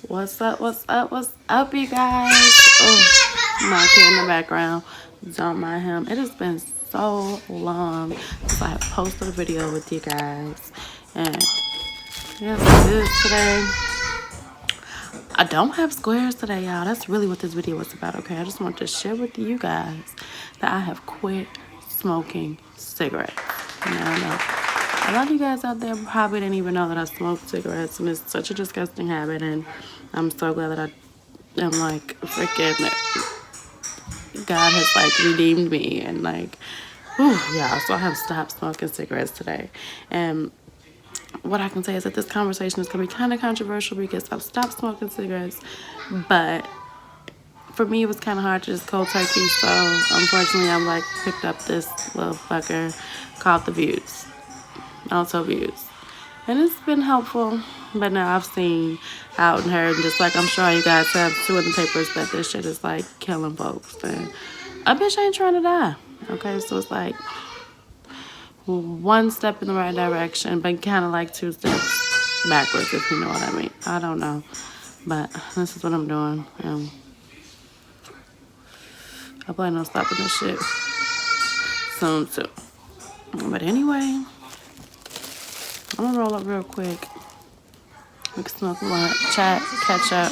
What's up, what's up, what's up, you guys? Oh, my kid in the background. Don't mind him. It has been so long since I have posted a video with you guys. And yes, it is today. I don't have squares today, y'all. That's really what this video was about, okay? I just want to share with you guys that I have quit smoking cigarettes. Now, I know a lot of you guys out there probably didn't even know that I smoked cigarettes, and it's such a disgusting habit, and I'm so glad that I am, like, freaking, God has, like, redeemed me, and, like, whew, yeah, so I have stopped smoking cigarettes today. And what I can say is that this conversation is going to be kind of controversial because I've stopped smoking cigarettes, but for me it was kind of hard to just cold turkey, so unfortunately I'm like picked up this little fucker called the Views, also Views, and it's been helpful. But now I've seen out and heard, and just like I'm sure you guys have too in the papers, that this shit is like killing folks, and a bitch ain't trying to die, okay? So it's like one step in the right direction, but kind of like two steps backwards, if you know what I mean. I don't know, but this is what I'm doing. I plan on stopping this shit soon too. But anyway, I'm gonna roll up real quick. We can smoke a blunt, chat, catch up,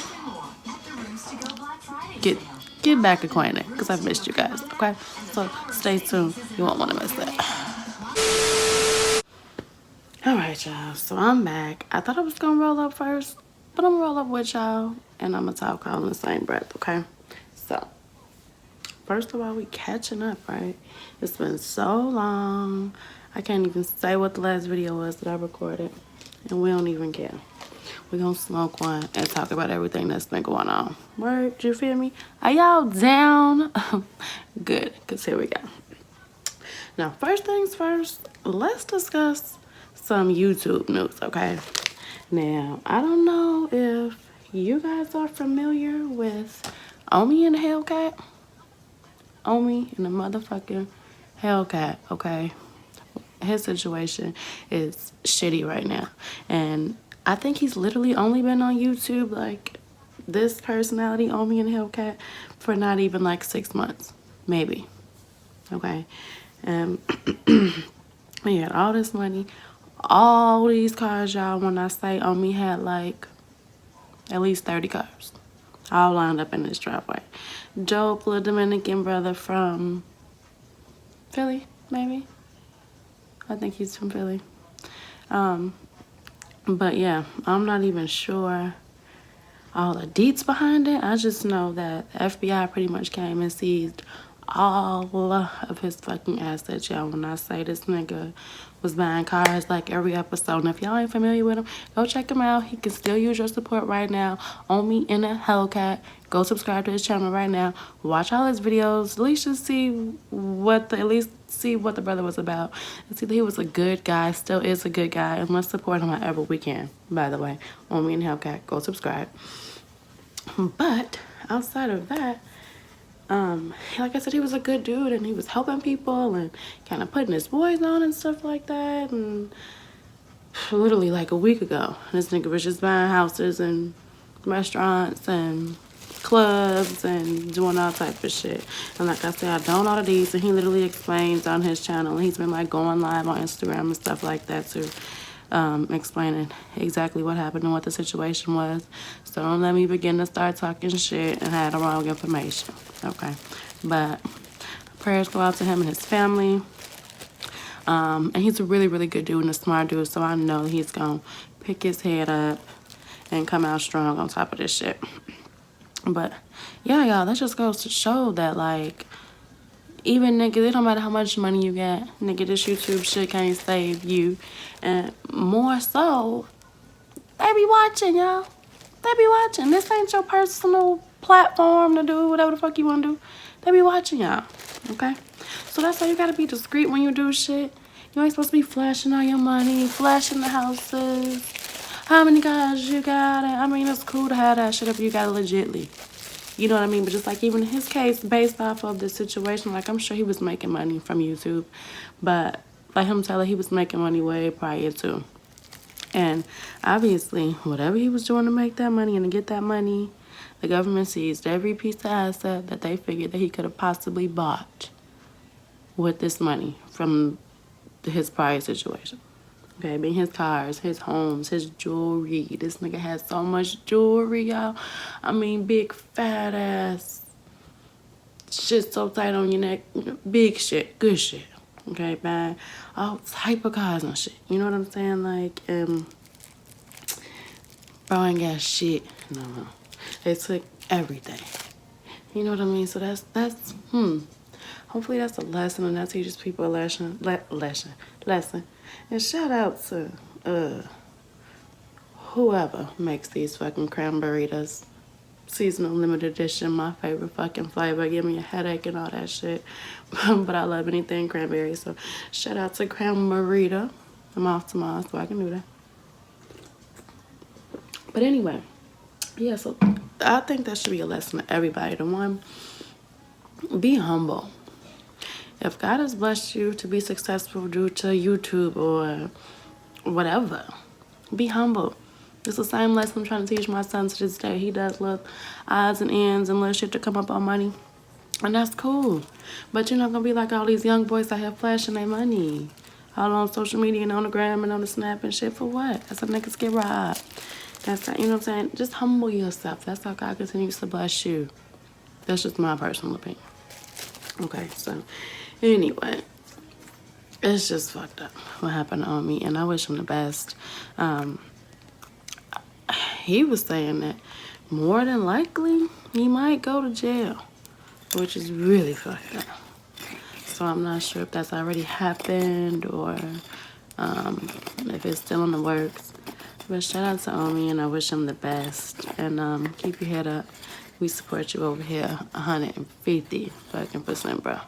get back acquainted, because I've missed you guys, okay? So stay tuned. You won't want to miss that. Alright, y'all. So I'm back. I thought I was gonna roll up first, but I'm gonna roll up with y'all, and I'm gonna talk all in the same breath, okay? So first of all, we catching up, right? It's been so long. I can't even say what the last video was that I recorded, and we don't even care. We're gonna smoke one and talk about everything that's been going on. Word, you feel me? Are y'all down? Good, because here we go. Now, first things first, let's discuss some YouTube news, okay? Now, I don't know if you guys are familiar with Omi and the Hellcat. Omi and the motherfucking Hellcat, okay? His situation is shitty right now, and I think he's literally only been on YouTube, like this personality, Omi and Hellcat, for not even like 6 months, maybe, okay? He had all this money, all these cars, y'all. When I say Omi had like at least 30 cars, all lined up in his driveway. Dope little Dominican brother from Philly, maybe. I think he's from Philly. But yeah, I'm not even sure all the deets behind it. I just know that the FBI pretty much came and seized all of his fucking assets, y'all. When I say this nigga was buying cars like every episode, and if y'all ain't familiar with him, go check him out. He can still use your support right now. Omi in a Hellcat. Go subscribe to his channel right now. Watch all his videos. At least just see what the brother was about. And see that he was a good guy, still is a good guy, and let's support him however we can. By the way, Omi and Hellcat, go subscribe. But outside of that, like I said, he was a good dude, and he was helping people and kind of putting his boys on and stuff like that. And literally like a week ago, this nigga was just buying houses and restaurants and clubs and doing all type of shit. And like I said, I don't know the deeds, and he literally explains on his channel. He's been like going live on Instagram and stuff like that too, explaining exactly what happened and what the situation was. So don't let me begin to start talking shit and have the wrong information, okay? But prayers go out to him and his family. And he's a really, really good dude and a smart dude, so I know he's gonna pick his head up and come out strong on top of this shit. But yeah, y'all, that just goes to show that, like, even nigga, it don't matter how much money you got, nigga, this YouTube shit can't save you. And more so, they be watching, y'all. They be watching. This ain't your personal platform to do whatever the fuck you want to do. They be watching y'all, okay? So that's why you gotta be discreet when you do shit. You ain't supposed to be flashing all your money, flashing the houses, how many cars you got. I mean, it's cool to have that shit if you got it legitly. You know what I mean? But just like even in his case, based off of the situation, like I'm sure he was making money from YouTube. But like him telling, he was making money way prior to. And obviously, whatever he was doing to make that money and to get that money, the government seized every piece of asset that they figured that he could have possibly bought with this money from his prior situation. Okay, being his cars, his homes, his jewelry. This nigga has so much jewelry, y'all. I mean, big fat ass shit so tight on your neck. Big shit, good shit. Okay, man. All type of cars and shit. You know what I'm saying? Like, bro ain't got shit. No. They took everything. You know what I mean? So that's hopefully that's a lesson, and that teaches people a lesson. And shout out to whoever makes these fucking cranberries. Seasonal limited edition, my favorite fucking flavor. Give me a headache and all that shit. But I love anything cranberry. So shout out to Cranberita. I'm off tomorrow, so I can do that. But anyway, yeah, so I think that should be a lesson to everybody. The one, be humble. If God has blessed you to be successful due to YouTube or whatever, be humble. It's the same lesson I'm trying to teach my son to this day. He does look odds and ends and little shit to come up on money. And that's cool. But you're not going to be like all these young boys out here flashing their money. All on social media and on the gram and on the snap and shit. For what? That's how niggas get robbed. That's how, you know what I'm saying? Just humble yourself. That's how God continues to bless you. That's just my personal opinion. Okay, so anyway, it's just fucked up what happened on me, and I wish him the best. He was saying that more than likely he might go to jail, which is really fucked up. So I'm not sure if that's already happened or if it's still in the works. But shout out to Omi, and I wish him the best. And keep your head up. We support you over here 150 fucking percent, bro.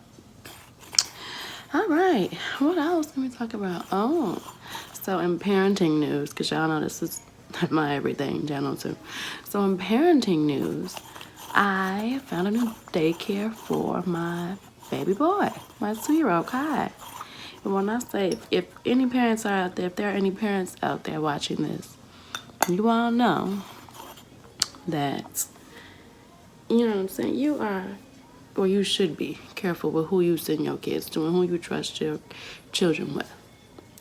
All right, what else can we talk about? Oh, so in parenting news, because y'all know this is my everything channel too. So in parenting news, I found a new daycare for my baby boy, my 2-year-old Kai. And when I say, if any parents are out there, if there are any parents out there watching this, you all know that, you know what I'm saying, you are, or you should be careful with who you send your kids to and who you trust your children with.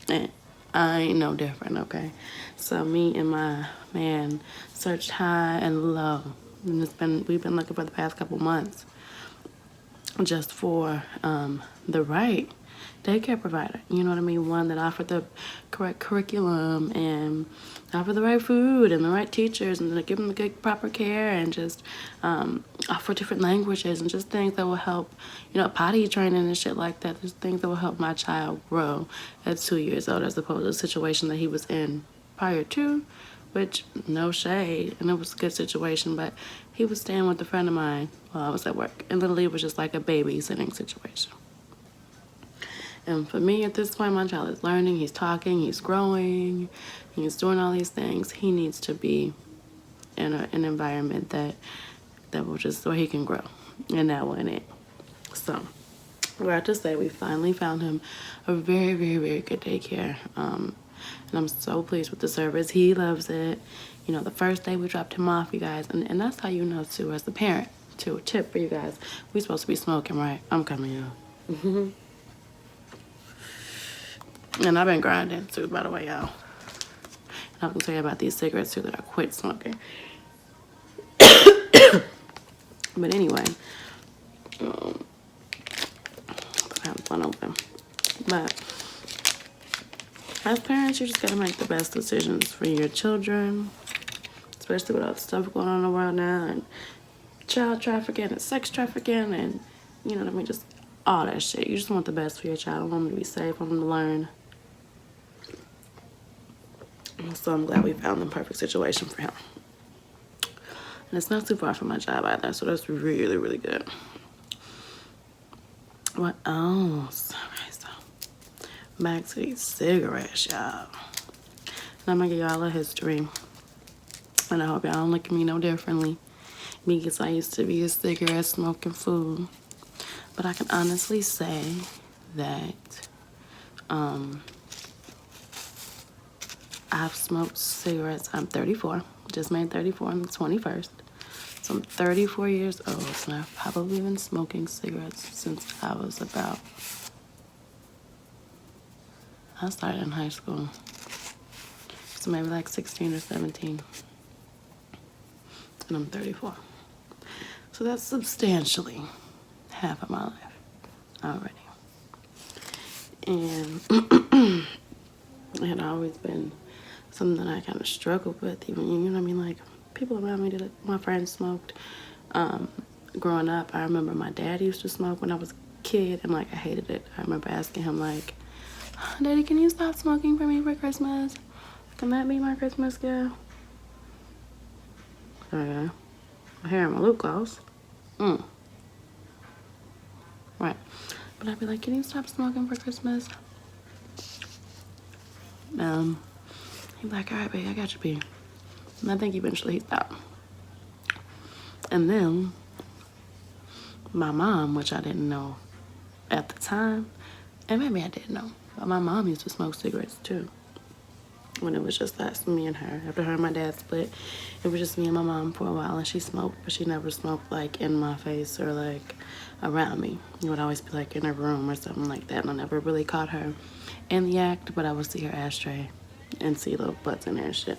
And I ain't no different, okay? So me and my man searched high and low. And we've been looking for the past couple months just for the right daycare provider. You know what I mean? One that offered the correct curriculum and offer the right food and the right teachers and give them the good proper care and just offer different languages and just things that will help, you know, potty training and shit like that. Just things that will help my child grow at 2 years old, as opposed to the situation that he was in prior to, which no shade, and it was a good situation, but he was staying with a friend of mine while I was at work, and literally it was just like a babysitting situation. And for me, at this point, my child is learning, he's talking, he's growing, he's doing all these things. He needs to be in an environment that will just, where he can grow, and that wasn't it. So we're out to say we finally found him a very, very, very good daycare. And I'm so pleased with the service. He loves it. You know, the first day we dropped him off, you guys, and that's how you know, too, as the parent, too. A tip for you guys. We supposed to be smoking, right? I'm coming, y'all. And I've been grinding, too, by the way, y'all. And I can tell you about these cigarettes, too, that I quit smoking. But anyway, I have one open. But as parents, you just gotta make the best decisions for your children, especially with all the stuff going on in the world now, and child trafficking and sex trafficking, and you know what I mean, just all that shit. You just want the best for your child. I want them to be safe, I want them to learn. So I'm glad we found the perfect situation for him. And it's not too far from my job either, so that's really, really good. What else? Okay, so back to these cigarettes, y'all. And I'm gonna give y'all a history. And I hope y'all don't look at me no differently, because I used to be a cigarette smoking fool. But I can honestly say that I've smoked cigarettes. I'm 34. Just made 34 on the 21st. So I'm 34 years old, and I've probably been smoking cigarettes since I was about... I started in high school. So maybe like 16 or 17. And I'm 34. So that's substantially half of my life already. And it had always been something that I kind of struggled with, even, you know what I mean? Like, people around me, my friends smoked. Growing up, I remember my dad used to smoke when I was a kid, and, like, I hated it. I remember asking him, like, Daddy, can you stop smoking for me for Christmas? Can that be my Christmas gift? Okay. My hair and my lip gloss. Right. But I'd be like, can you stop smoking for Christmas? He'd be like, all right, babe, I got you, B. And I think eventually he stopped. And then my mom, which I didn't know at the time, and maybe I did know, but my mom used to smoke cigarettes too. When it was just us, me and her. After her and my dad split, it was just me and my mom for a while, and she smoked, but she never smoked like in my face or like around me. It would always be like in her room or something like that, and I never really caught her in the act, but I would see her ashtray and see little butts in there and shit.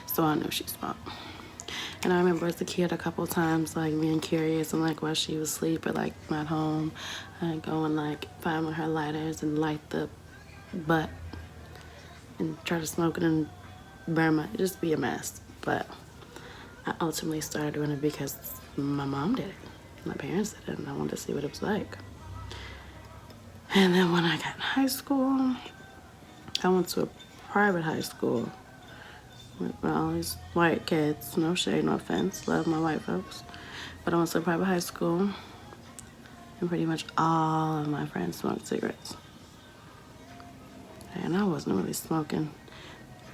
So I knew she smoked. And I remember as a kid a couple times like being curious, and like while she was asleep or like not home, I'd go and like find one of her lighters and light the butt and try to smoke it and burn my, just be a mess. But I ultimately started doing it because my mom did it. My parents did it, and I wanted to see what it was like. And then when I got in high school, I went to a private high school with all these white kids. No shade, no offense. Love my white folks. But I went to a private high school, and pretty much all of my friends smoked cigarettes. And I wasn't really smoking,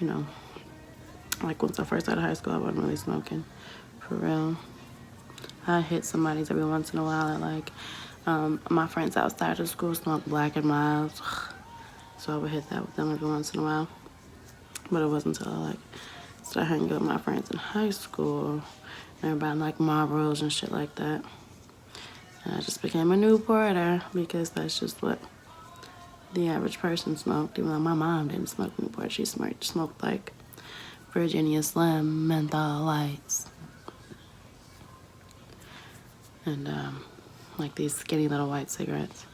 you know. Like, once I first got out of high school, I wasn't really smoking, for real. I hit somebody's every once in a while. And like, my friends outside of school smoked Black and Milds, so I would hit that with them every once in a while. But it wasn't until I like started hanging with my friends in high school, and everybody like Marlboros and shit like that. And I just became a Newporter because that's just what the average person smoked. Even though my mom didn't smoke Newport, she smoked like Virginia Slim, menthol lights, and like these skinny little white cigarettes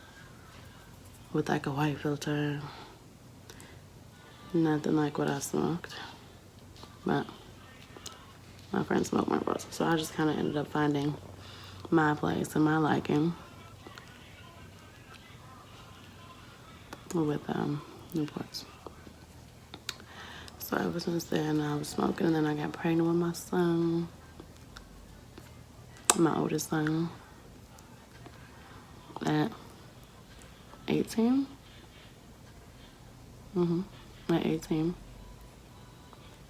with like a white filter. Nothing like what I smoked, but my friends smoked Marlboros, so I just kind of ended up finding my place and my liking with Newports. So ever since then, I was smoking, and then I got pregnant with my son, my oldest son, at 18. At 18.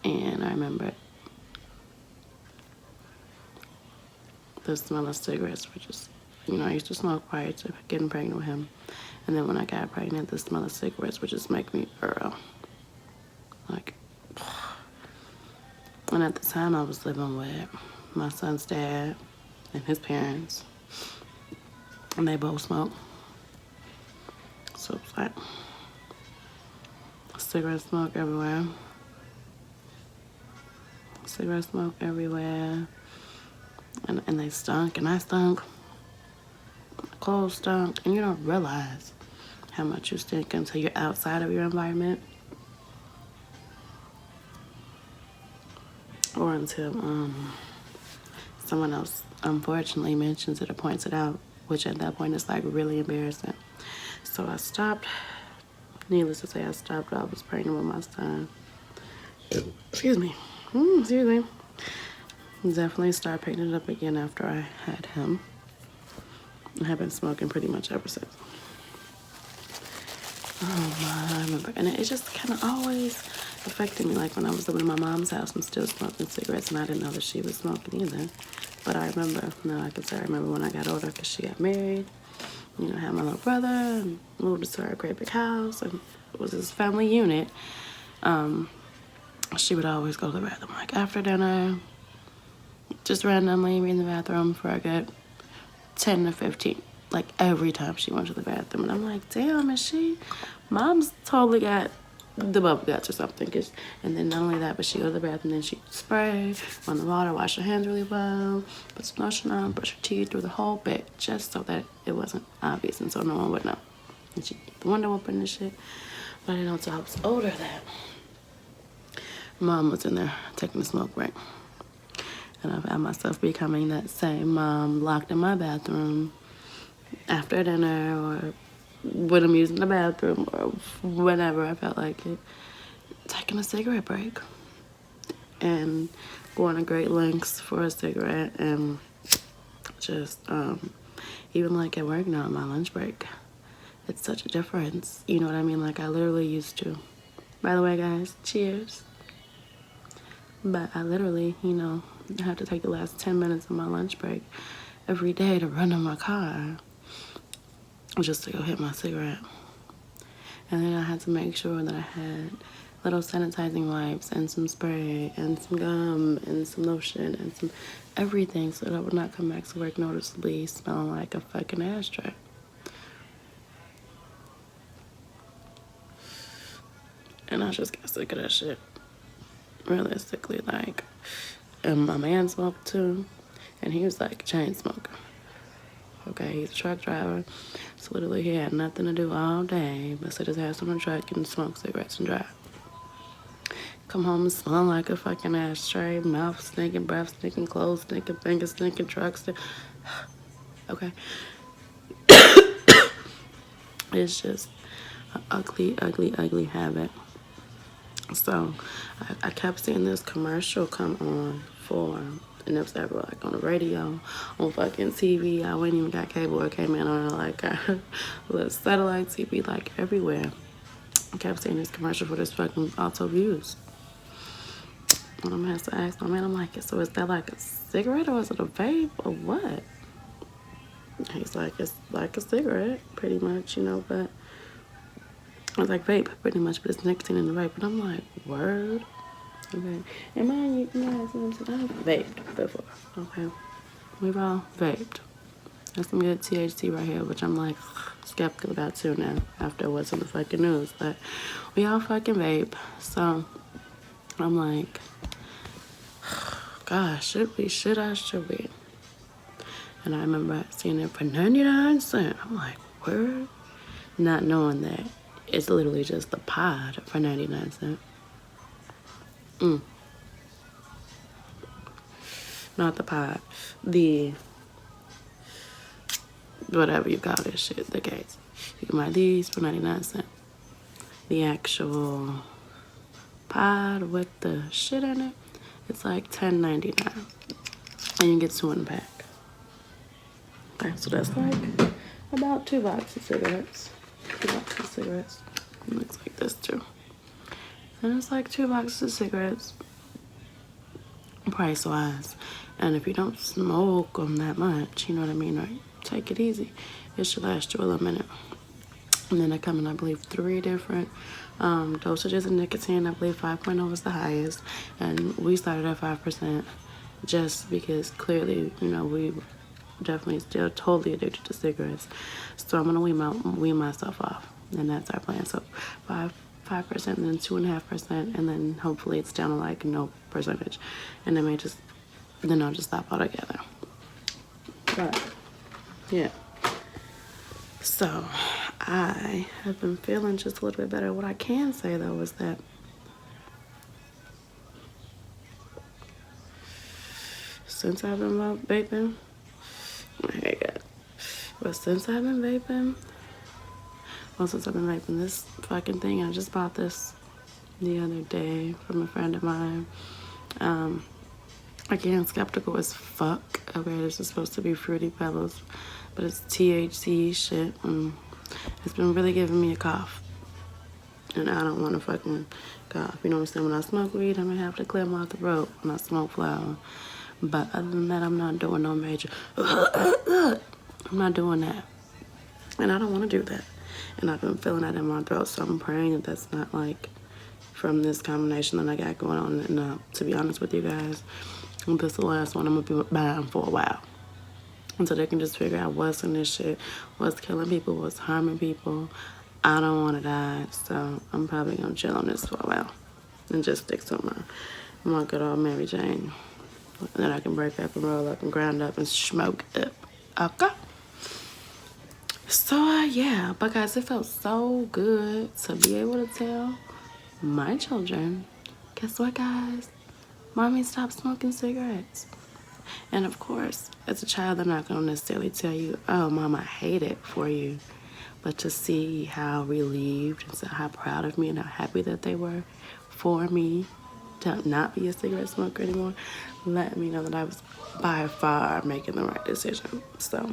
And I remember the smell of cigarettes, which is, you know, I used to smoke prior to getting pregnant with him. And then when I got pregnant, the smell of cigarettes would just make me like. And at the time, I was living with my son's dad and his parents, and they both smoked. So it's like cigarette smoke everywhere. Cigarette smoke everywhere. And they stunk, and I stunk. Clothes stunk, and you don't realize how much you stink until you're outside of your environment. Or until someone else unfortunately mentions it or points it out, which at that point is like really embarrassing. So I stopped. Needless to say, I stopped. I was pregnant with my son. Excuse me. Excuse me. Definitely started picking it up again after I had him. I have been smoking pretty much ever since. Oh my, I remember. And it just kind of always affected me. Like when I was living in my mom's house, I'm still smoking cigarettes, and I didn't know that she was smoking either. But I remember, I can say I remember when I got older, because she got married, you know, had my little brother, and moved to our great big house, and it was this family unit. she would always go to the bathroom like after dinner, just randomly be in the bathroom for a good 10 to 15. Like every time she went to the bathroom. And I'm like, damn, is she? Mom's totally got the bubble guts or something. And then not only that, but she go to the bathroom, then she spray on the water, wash her hands really well, put some lotion on, brush her teeth, through the whole bit, just so that it wasn't obvious and so no one would know. And she keep the window open and shit. But I didn't know until I was older that Mom was in there taking a smoke break. And I found myself becoming that same mom locked in my bathroom after dinner or when I'm using the bathroom or whenever I felt like it, taking a cigarette break and going to great lengths for a cigarette and just even like at work now, my lunch break, it's such a difference. You know what I mean? Like I literally used to. By the way, guys, cheers. But I literally, you know, have to take the last 10 minutes of my lunch break every day to run to my car just to go hit my cigarette. And then I had to make sure that I had little sanitizing wipes and some spray and some gum and some lotion and some everything so that I would not come back to work noticeably smelling like a fucking ashtray. And I just got sick of that shit. Realistically, like, and my man smoked too, and he was like a chain smoker. Okay, he's a truck driver, so literally he had nothing to do all day but sit his ass on the truck and smoke cigarettes and drive. Come home and smell like a fucking ashtray, mouth stinking, breath stinking, clothes stinking, fingers stinking, truck stinking. Okay. It's just an ugly, ugly, ugly habit. So I kept seeing this commercial come on for, and it was ever like on the radio, on fucking TV. I wouldn't even got cable. It came in on like a little satellite TV, like everywhere. I kept seeing this commercial for this fucking auto views. And I'm gonna have to ask my man, I'm like, so is that like a cigarette or is it a vape or what? He's like, it's like a cigarette, pretty much, you know, but I was like, vape, pretty much, but it's nicotine in the vape. And I'm like, word? Okay. And mind you, I've vaped before, okay? We've all vaped. That's some good THC right here, which I'm like skeptical about too now after what's in the fucking news. But we all fucking vape. So I'm like, gosh, should we? Should I? Should we? And I remember seeing it for 99 cents. I'm like, word? Not knowing that it's literally just a pod for 99 cents. Not the pod. The whatever you call this shit, the case. You can buy these for 99 cents. The actual pod with the shit in it, it's like $10.99. And you get 2 in a pack. Okay, so that's like about 2 boxes of cigarettes. 2 boxes of cigarettes. It looks like this too. And it's like 2 boxes of cigarettes, price wise. And if you don't smoke them that much, you know what I mean, or take it easy, it should last you a little minute. And then they come in, I believe, 3 different dosages of nicotine. I believe 5.0 is the highest. And we started at 5% just because clearly, you know, we definitely still totally addicted to cigarettes. So I'm going to wean myself off. And that's our plan. So 5% and then 2.5%. And then hopefully it's down to like no percentage. And then I'll just stop altogether. But, yeah. So I have been feeling just a little bit better. What I can say though is that since I've been vaping, okay, good. But since I've been vaping, this fucking thing, I just bought this the other day from a friend of mine. Again, skeptical as fuck. Okay, this is supposed to be Fruity Pebbles, but it's THC shit. It's been really giving me a cough. And I don't want to fucking cough. You know what I'm saying? When I smoke weed, I'm going to have to clear my throat when I smoke flower. But other than that, I'm not doing no major. I'm not doing that. And I don't want to do that. And I've been feeling that in my throat, so I'm praying that that's not like from this combination that I got going on. And to be honest with you guys, this is the last one I'm going to be buying for a while. And so they can just figure out what's in this shit, what's killing people, what's harming people. I don't want to die, so I'm probably going to chill on this for a while and just stick to my good old Mary Jane. And then I can break up and roll up and grind up and smoke up. Okay? So, yeah. But, guys, it felt so good to be able to tell my children, guess what, guys? Mommy stopped smoking cigarettes. And, of course, as a child, I'm not going to necessarily tell you, oh, Mom, I hate it for you. But to see how relieved and how proud of me and how happy that they were for me to not be a cigarette smoker anymore, let me know that I was by far making the right decision. So,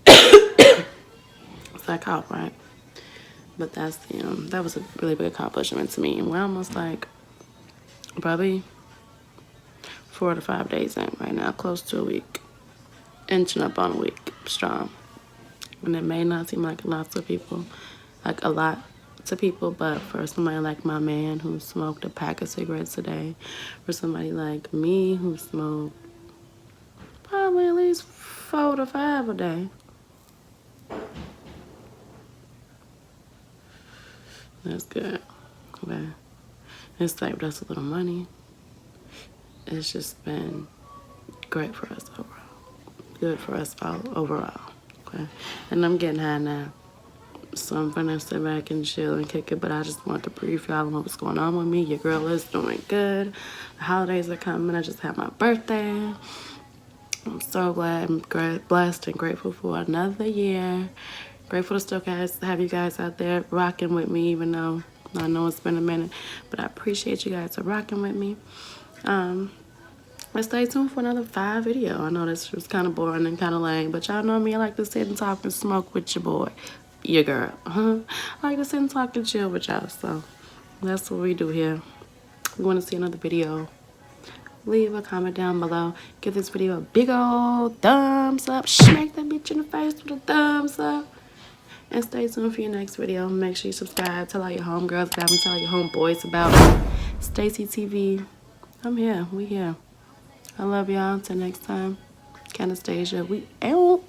it's like, all right. But that's, that was a really big accomplishment to me. And we're almost like probably 4 to 5 days in right now, close to a week. Inching up on a week, strong. And it may not seem like a lot to people, but for somebody like my man who smoked a pack of cigarettes a day, for somebody like me who smoked probably at least 4 to 5 a day, that's good. Okay. It saved us a little money. It's just been great for us overall. Good for us all overall. Okay. And I'm getting high now. So I'm gonna sit back and chill and kick it, but I just want to brief y'all on what's going on with me. Your girl is doing good. The holidays are coming. I just had my birthday. I'm so glad. I'm blessed and grateful for another year. Grateful to still have you guys out there rocking with me, even though I know it's been a minute, but I appreciate you guys for rocking with me. And stay tuned for another 5 video. I know this was kind of boring and kind of lame, but y'all know me. I like to sit and talk and smoke with your boy, your girl. I like to sit and talk and chill with y'all. So that's what we do here. We want to see another video. Leave a comment down below. Give this video a big old thumbs up. Smack that bitch in the face with a thumbs up. And stay tuned for your next video. Make sure you subscribe. Tell all your homegirls about me. Tell all your homeboys about me. Stacy TV. I'm here. We here. I love y'all. Until next time. Anastasia. We out.